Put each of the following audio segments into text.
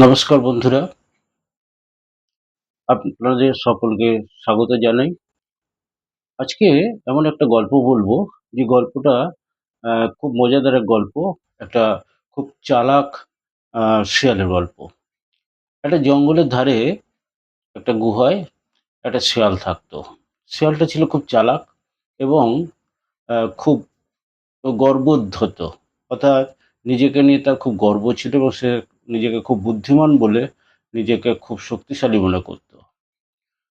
নমস্কার বন্ধুরা, আপনাদের সকলকে স্বাগত জানাই। আজকে এমন একটা গল্প বলবো, যে গল্পটা খুব মজাদার এক গল্প। একটা খুব চালাক শেয়ালের গল্প। একটা জঙ্গলের ধারে একটা গুহায় একটা শেয়াল থাকতো। শেয়ালটা ছিল খুব চালাক এবং খুব গর্বোদ্ধত। অর্থাৎ নিজেকে নিয়ে তার খুব গর্ব ছিল এবং সে নিজেকে খুব বুদ্ধিমান বলে নিজেকে খুব শক্তিশালী মনে করত।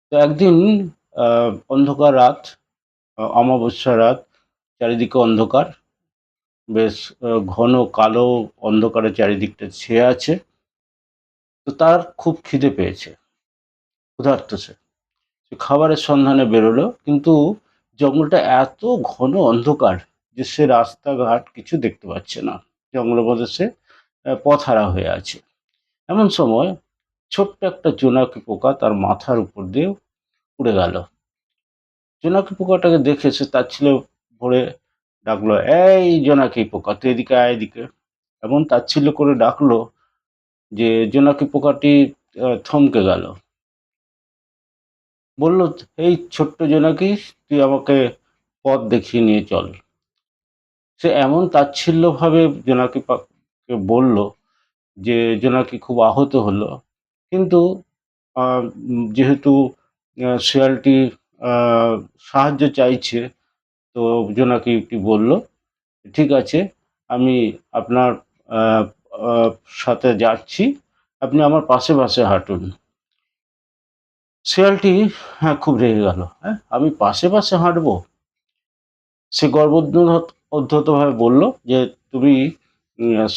তো একদিন অন্ধকার রাত, অমাবস্যা রাত, চারিদিকে অন্ধকার, বেশ ঘন কালো অন্ধকারে চারিদিকটা ছেয়ে আছে। তো তার খুব খিদে পেয়েছে, ক্ষুধার্ত সে। সে খাবারের সন্ধানে বেরোলো, কিন্তু জঙ্গলটা এত ঘন অন্ধকার যে সে রাস্তাঘাট কিছু দেখতে পাচ্ছে না। জঙ্গলের মধ্যে সে পথহারা হয়ে আছে। এমন সময় ছোট্ট একটা জোনাকি পোকা তার মাথার উপর দিয়ে উড়ে গেল। জোনাকি পোকাটাকে দেখে সে তাচ্ছিল্য ভরে ডাকলো, এই জোনাকি পোকা, তুই এদিকে আয়, এদিকে। এমন তাচ্ছিল্য করে ডাকলো যে জোনাকি পোকাটি থমকে গেল। বলল, এই ছোট্ট জোনাকি, তুই আমাকে পথ দেখিয়ে নিয়ে চল। সে এমন তাচ্ছিল্য ভাবে জোনাকি বলল যে জোনাকি খুব আহত হলো। কিন্তু যেহেতু শেয়ালটি সাহায্য চাইছে, তো জোনাকিটি বলল, ঠিক আছে, আমি আপনার আহ, আহ, সাথে যাচ্ছি, আপনি আমার পাশে পাশে হাঁটুন। শেয়ালটি খুব রেগে গেল। হ্যাঁ, আমি পাশে পাশে হাঁটবো? সে গর্বোদ্ধতভাবে বলল যে তুমি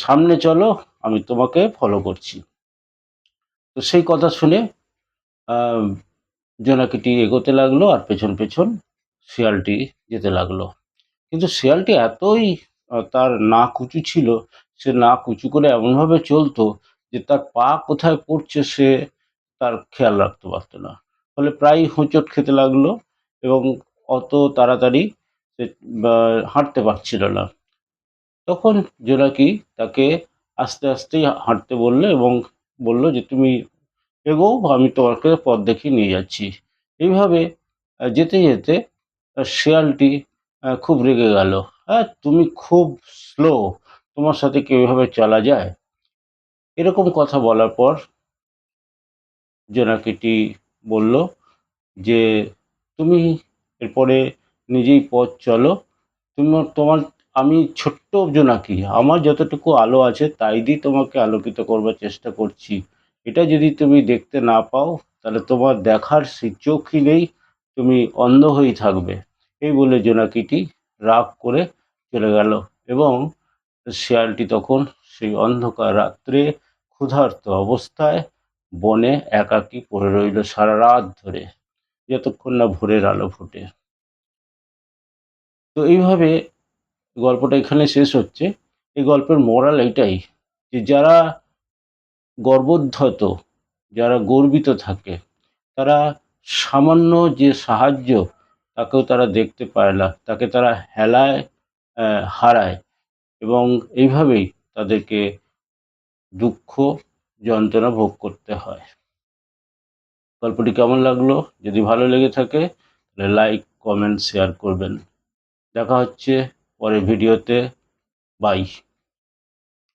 সামনে চলো, আমি তোমাকে ফলো করছি। তো সেই কথা শুনে আহ, জোনাকিটি এগোতে লাগলো আর পেছন পেছন শিয়ালটি যেতে লাগলো। কিন্তু শেয়ালটি এতই তার নাক উঁচু ছিল, সে নাক উঁচু করে এমনভাবে চলতো যে তার পা কোথায় পড়ছে সে তার খেয়াল রাখতে পারতো না। ফলে প্রায়ই হোঁচট খেতে লাগলো এবং অত তাড়াতাড়ি সে হাঁটতে পারছিল না। তখন জোনাকি তাকে আস্তে আস্তে হাঁটতে বললো এবং বলল যে তুমি এগোও, আমি তোমাকে পথ দেখিয়ে নিয়ে যাচ্ছি। এইভাবে যেতে যেতে শেয়ালটি খুব রেগে গেল। হ্যাঁ, তুমি খুব স্লো, তোমার সাথে কি এভাবে চলা যায়? এরকম কথা বলার পর জোনাকিটি বলল যে তুমি এরপরে নিজেই পথ চলো। তোমার আমি ছোট্ট জোনাকি, আমার যতটুকু আলো আছে তাই দিয়ে তোমাকে আলোকিত করবার চেষ্টা করছি। এটা যদি তুমি দেখতে না পাও, তাহলে তোমার দেখার সেই চোখই নেই, তুমি অন্ধ হয়েই থাকবে। এই বলে জোনাকিটি রাগ করে চলে গেল এবং শেয়ালটি তখন সেই অন্ধকার রাত্রে ক্ষুধার্ত অবস্থায় বনে একাকী পড়ে রইল সারা রাত ধরে, যতক্ষণ না ভোরের আলো ফোটে। তো এইভাবে গল্পটা এখানে শেষ হচ্ছে। এই গল্পের মোরাল এইটাই, যে যারা গর্বোদ্ধত, যারা গর্বিত থাকে, তারা সামান্য যে সাহায্য তাকেও তারা দেখতে পায় না, তাকে তারা হেলায় হারায় এবং এইভাবেই তাদেরকে দুঃখ যন্ত্রণা ভোগ করতে হয়। গল্পটি কেমন লাগলো? যদি ভালো লেগে থাকে তাহলে লাইক, কমেন্ট, শেয়ার করবেন। দেখা হচ্ছে পরের ভিডিওতে। বাই।